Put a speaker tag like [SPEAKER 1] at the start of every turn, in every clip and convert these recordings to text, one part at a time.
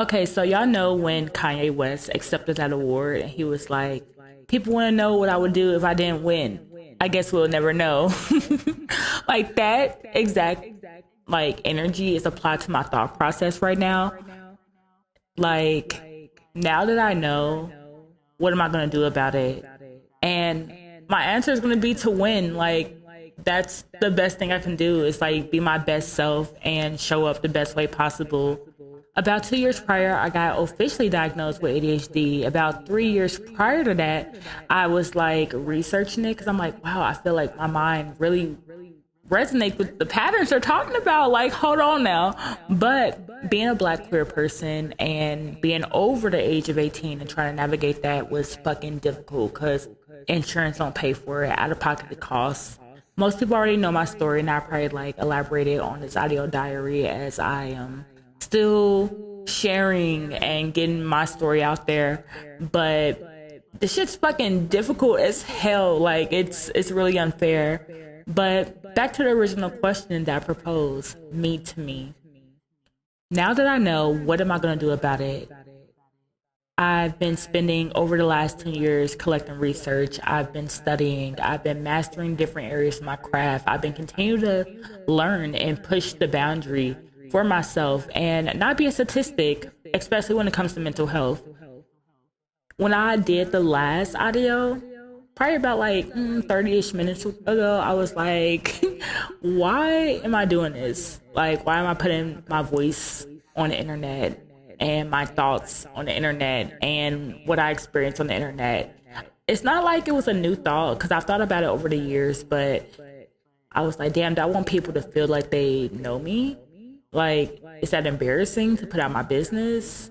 [SPEAKER 1] Okay, so y'all know when Kanye West accepted that award and he was like, people want to know what I would do if I didn't win. I guess we'll never know. Like that exact like energy is applied to my thought process right now. Like now that I know, what am I going to do about it? And my answer is going to be to win. Like that's the best thing I can do is like be my best self and show up the best way possible. About 2 years prior, I got officially diagnosed with ADHD. About 3 years prior to that, I was like researching it because I'm like, wow, I feel like my mind really resonates with the patterns they're talking about. Like, hold on now. But being a Black queer person and being over the age of 18 and trying to navigate that was fucking difficult because insurance don't pay for it. Out of pocket it costs. Most people already know my story, and I probably like elaborated on this audio diary as I am still sharing and getting my story out there. But this shit's fucking difficult as hell. Like it's really unfair. But back to the original question that I proposed, me to me. Now that I know, what am I gonna do about it? I've been spending over the last 10 years collecting research. I've been studying. I've been mastering different areas of my craft. I've been continuing to learn and push the boundary for myself and not be a statistic, especially when it comes to mental health. When I did the last audio, probably about like 30-ish minutes ago, I was like, why am I doing this? Like, why am I putting my voice on the internet and my thoughts on the internet and what I experienced on the internet? It's not like it was a new thought because I've thought about it over the years, but I was like, damn, do I want people to feel like they know me? Like, is that embarrassing to put out my business?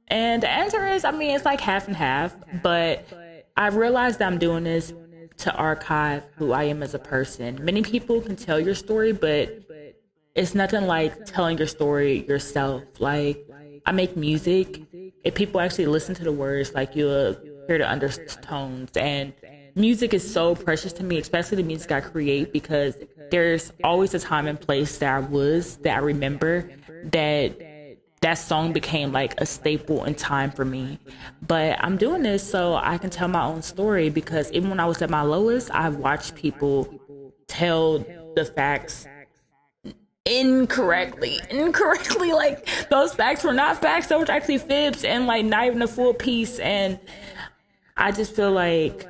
[SPEAKER 1] And the answer is, I mean, it's like half and half, but I realized that I'm doing this to archive who I am as a person. Many people can tell your story, but it's nothing like telling your story yourself. Like, I make music. If people actually listen to the words, like you'll hear the undertones. And music is so precious to me, especially the music I create, because there's always a time and place that I remember that song became like a staple in time for me. But I'm doing this so I can tell my own story, because even when I was at my lowest, I watched people tell the facts incorrectly. Like those facts were not facts, those were actually fibs and like not even a full piece. And I just feel like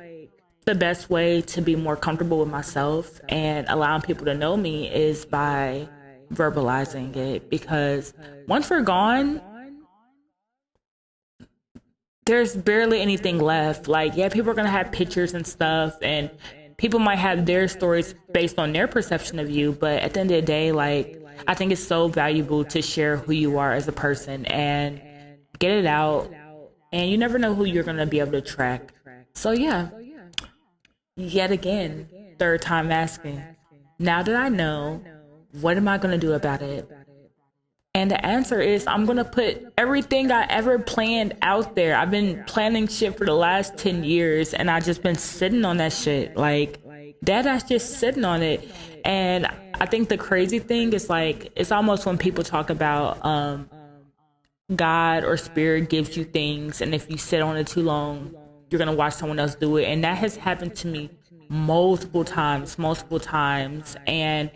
[SPEAKER 1] the best way to be more comfortable with myself and allowing people to know me is by verbalizing it, because once we're gone, there's barely anything left. Like, yeah, people are gonna have pictures and stuff, and people might have their stories based on their perception of you, but at the end of the day, like, I think it's so valuable to share who you are as a person and get it out, and you never know who you're gonna be able to track. So yeah, yet again, third time asking, now that I know, what am I gonna do about it? And the answer is, I'm gonna put everything I ever planned out there. I've been planning shit for the last 10 years, and I just been sitting on that shit. Like, dead ass just sitting on it. And I think the crazy thing is, like, it's almost when people talk about God or spirit gives you things, and if you sit on it too long, you're gonna watch someone else do it. And that has happened to me multiple times. And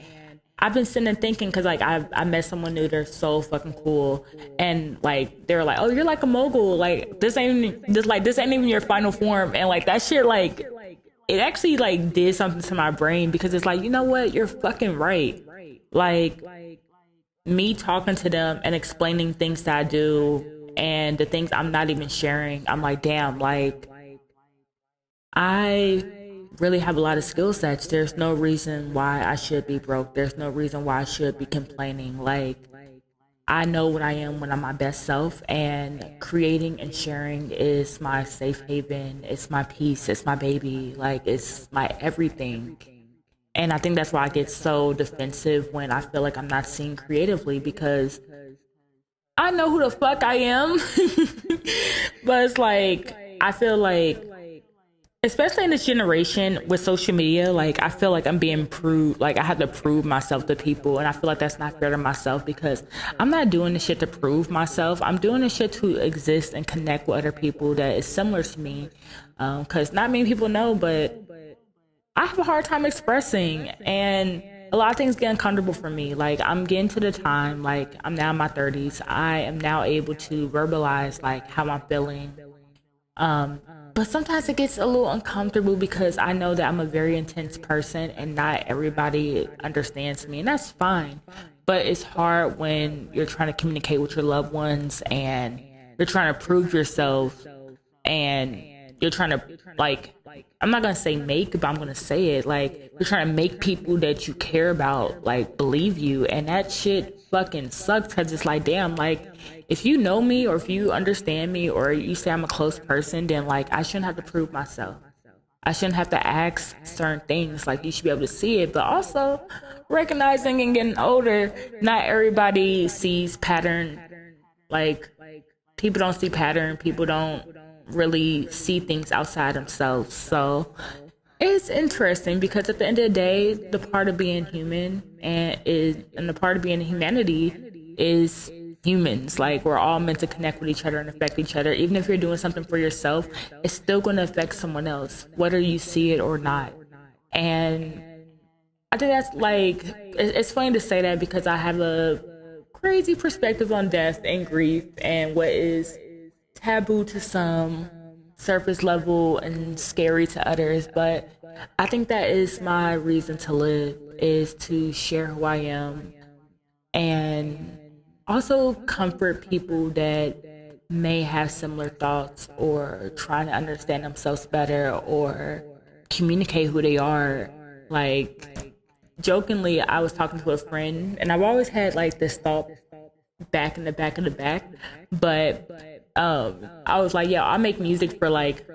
[SPEAKER 1] I've been sitting and thinking, because like I met someone new, they're so fucking cool, and like they're like, oh, you're like a mogul, like this ain't even your final form. And like that shit, like it actually like did something to my brain, because it's like, you know what, you're fucking right. Like, me talking to them and explaining things that I do and the things I'm not even sharing, I'm like, damn, like I really have a lot of skill sets. There's no reason why I should be broke. There's no reason why I should be complaining. Like, I know what I am when I'm my best self, and creating and sharing is my safe haven. It's my peace. It's my baby. Like, it's my everything. And I think that's why I get so defensive when I feel like I'm not seen creatively, because I know who the fuck I am. But it's like, I feel like especially in this generation with social media, like I feel like I'm being proved, like I have to prove myself to people, and I feel like that's not fair to myself because I'm not doing this shit to prove myself. I'm doing this shit to exist and connect with other people that is similar to me. Because not many people know, but I have a hard time expressing, and a lot of things get uncomfortable for me. Like I'm getting to the time, like I'm now in my 30s. I am now able to verbalize like how I'm feeling. Um, but sometimes it gets a little uncomfortable because I know that I'm a very intense person and not everybody understands me, and that's fine. But it's hard when you're trying to communicate with your loved ones and you're trying to prove yourself and you're trying to like I'm not gonna say make, but I'm gonna say it. Like you're trying to make people that you care about like believe you, and that shit fucking sucks. Cause it's like, damn, like if you know me or if you understand me or you say I'm a close person, then like I shouldn't have to prove myself. I shouldn't have to ask certain things. Like you should be able to see it, but also recognizing and getting older, not everybody sees pattern. Like people don't see pattern. People don't really see things outside themselves. So it's interesting because at the end of the day, the part of being human and the part of being humanity is humans. Like we're all meant to connect with each other and affect each other. Even if you're doing something for yourself, it's still going to affect someone else, whether you see it or not. And I think that's like it's funny to say that because I have a crazy perspective on death and grief and what is taboo to some, surface level and scary to others, but I think that is my reason to live, is to share who I am and also comfort people that may have similar thoughts or trying to understand themselves better or communicate who they are. Like jokingly, I was talking to a friend and I've always had like this thought back in the back of the back, but I was like, yeah, I make music for like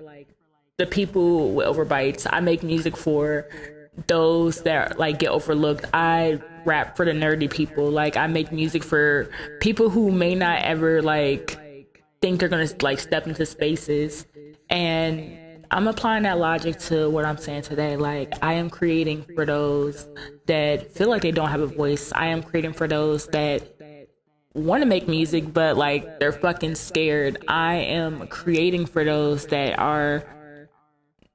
[SPEAKER 1] the people with overbites. I make music for those that like get overlooked. I rap for the nerdy people. Like I make music for people who may not ever like think they're gonna like step into spaces. And I'm applying that logic to what I'm saying today. Like I am creating for those that feel like they don't have a voice. I am creating for those that want to make music but like they're fucking scared. I am creating for those that are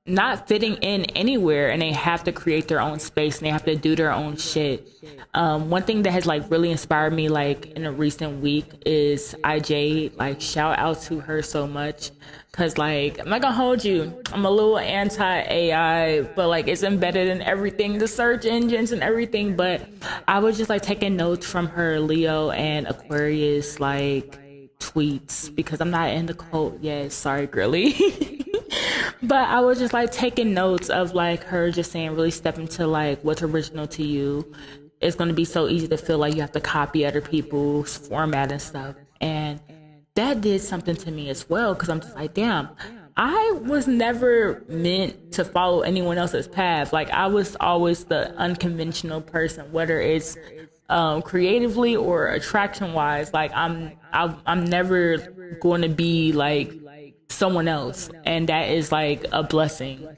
[SPEAKER 1] not fitting in anywhere and they have to create their own space and they have to do their own shit. One thing that has like really inspired me like in a recent week is IJ. Like shout out to her so much because like I'm not gonna hold you, I'm a little anti-AI, but like it's embedded in everything, the search engines and everything. But I was just like taking notes from her Leo and Aquarius like tweets because I'm not in the cult yet, sorry girly. But I was just like taking notes of like her just saying really step into like what's original to you. It's going to be so easy to feel like you have to copy other people's format and stuff. And that did something to me as well because I'm just like, damn, I was never meant to follow anyone else's path. Like I was always the unconventional person, whether it's creatively or attraction wise. Like I'm never going to be like someone else, and that is like a blessing.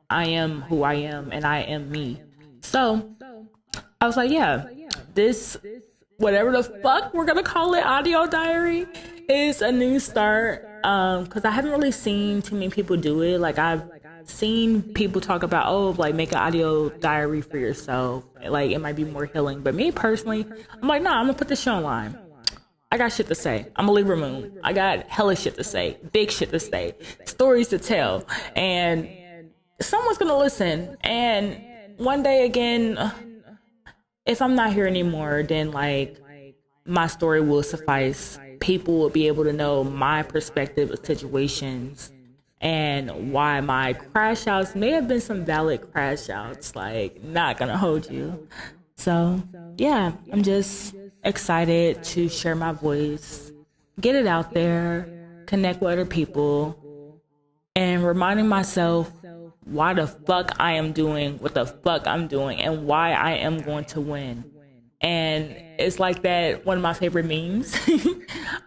[SPEAKER 1] I am who I am and I am me. So I was like, yeah, this whatever the fuck we're gonna call it, audio diary, is a new start. Because I haven't really seen too many people do it. Like I've seen people talk about, oh, like make an audio diary for yourself, like it might be more healing. But me personally, I'm like, nah, I'm gonna put this shit online. I got shit to say. I'm a Libra moon. I got hella shit to say, big shit to say, stories to tell, and someone's gonna listen. And one day again, if I'm not here anymore, then like my story will suffice. People will be able to know my perspective of situations and why my crash outs may have been some valid crash outs. Like, not gonna hold you. So yeah, I'm just excited to share my voice, get it out there, connect with other people, and reminding myself why the fuck I am doing what the fuck I'm doing and why I am going to win. And it's like that one of my favorite memes.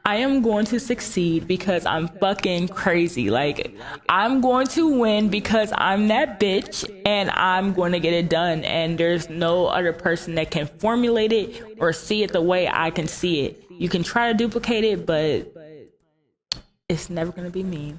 [SPEAKER 1] I am going to succeed because I'm fucking crazy. Like, I'm going to win because I'm that bitch and I'm going to get it done. And there's no other person that can formulate it or see it the way I can see it. You can try to duplicate it, but it's never going to be me.